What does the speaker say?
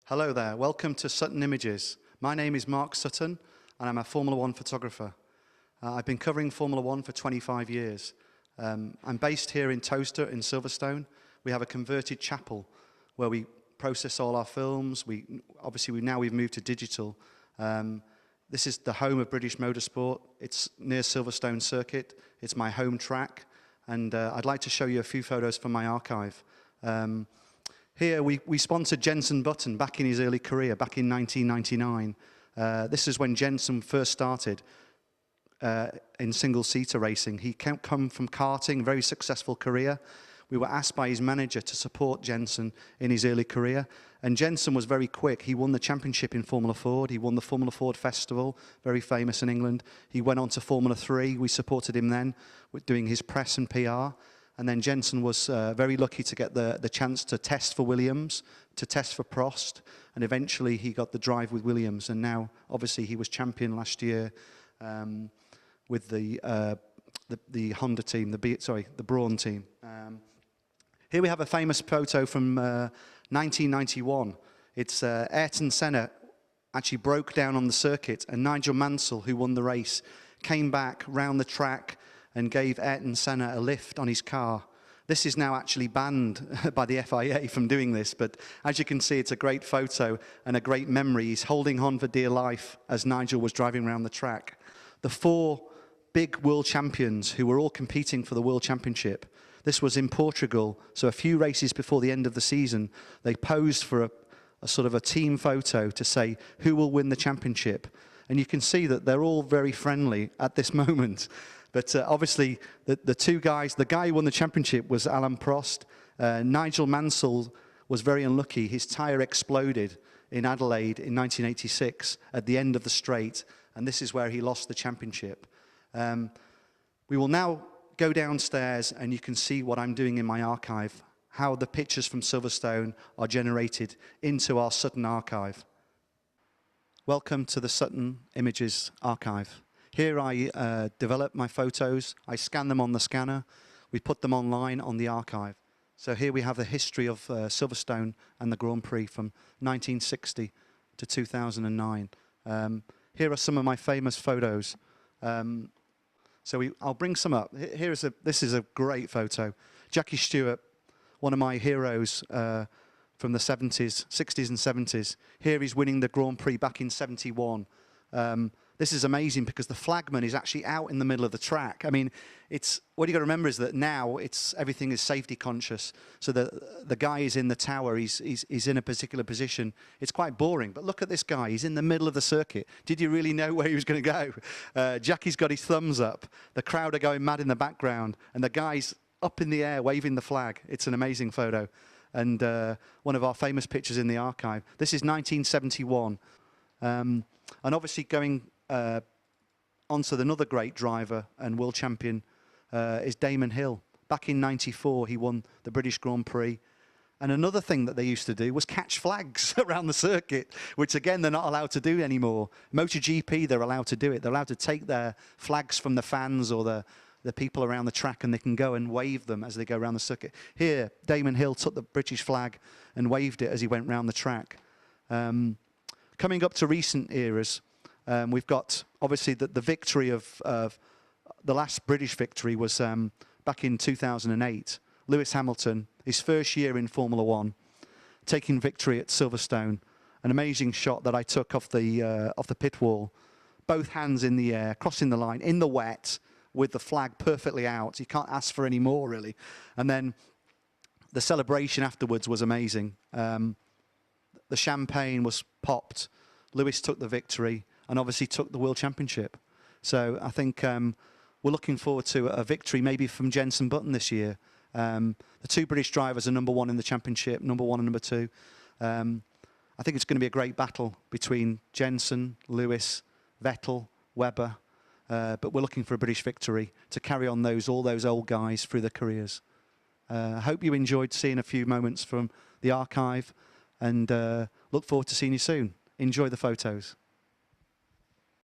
Hello there, welcome to Sutton Images. My name is Mark Sutton and I'm a Formula One photographer. I've been covering Formula One for 25 years. I'm based here in Towcester in Silverstone. We have a converted chapel where we process all our films. Obviously now we've moved to digital. This is the home of British motorsport. It's near Silverstone Circuit. It's my home track, and I'd like to show you a few photos from my archive. Here we sponsored Jenson Button back in his early career, back in 1999. This is when Jenson first started in single-seater racing. He come from karting, very successful career. We were asked by his manager to support Jenson in his early career, and Jenson was very quick. He won the championship in Formula Ford. He won the Formula Ford Festival, very famous in England. He went on to Formula 3. We supported him then with doing his press and PR. And then Jenson was very lucky to get the chance to test for Williams, to test for Prost, and eventually he got the drive with Williams. And now, obviously, he was champion last year with the Honda team, the Brawn team. Here we have a famous photo from 1991. It's Ayrton Senna actually broke down on the circuit, and Nigel Mansell, who won the race, came back round the track and gave Ayrton Senna a lift on his car. This is now actually banned by the FIA from doing this, but as you can see, it's a great photo and a great memory. He's holding on for dear life as Nigel was driving around the track. The four big world champions who were all competing for the World Championship. This was in Portugal, so a few races before the end of the season, they posed for a sort of a team photo to say who will win the championship. And you can see that they're all very friendly at this moment. But obviously, the two guys, the guy who won the championship was Alain Prost. Nigel Mansell was very unlucky. His tyre exploded in Adelaide in 1986 at the end of the straight, and this is where he lost the championship. We will now go downstairs and you can see what I'm doing in my archive, how the pictures from Silverstone are generated into our Sutton archive. Welcome to the Sutton Images archive. Here I develop my photos, I scan them on the scanner, we put them online on the archive. So here we have the history of Silverstone and the Grand Prix from 1960 to 2009. Here are some of my famous photos. I'll bring some up. This is a great photo. Jackie Stewart, one of my heroes from the 60s and 70s. Here he's winning the Grand Prix back in '71. This is amazing because the flagman is actually out in the middle of the track. I mean, what you got to remember is that now everything is safety conscious. So the guy is in the tower, he's in a particular position. It's quite boring, but look at this guy. He's in the middle of the circuit. Did you really know where he was going to go? Jackie's got his thumbs up. The crowd are going mad in the background, and the guy's up in the air waving the flag. It's an amazing photo, and one of our famous pictures in the archive. This is 1971, and obviously going onto another great driver and world champion is Damon Hill. Back in '94, he won the British Grand Prix. And another thing that they used to do was catch flags around the circuit, which again, they're not allowed to do anymore. MotoGP, they're allowed to do it. They're allowed to take their flags from the fans or the people around the track, and they can go and wave them as they go around the circuit. Here, Damon Hill took the British flag and waved it as he went around the track. Coming up to recent eras, we've got, obviously, the victory of the last British victory was back in 2008. Lewis Hamilton, his first year in Formula One, taking victory at Silverstone. An amazing shot that I took off the pit wall. Both hands in the air, crossing the line, in the wet, with the flag perfectly out. You can't ask for any more, really. And then the celebration afterwards was amazing. The champagne was popped. Lewis took the victory and obviously took the World Championship. So I think we're looking forward to a victory maybe from Jenson Button this year. The two British drivers are #1 in the championship, #1 and #2. I think it's going to be a great battle between Jenson, Lewis, Vettel, Webber. But we're looking for a British victory to carry on all those old guys through their careers. I hope you enjoyed seeing a few moments from the archive, and look forward to seeing you soon. Enjoy the photos.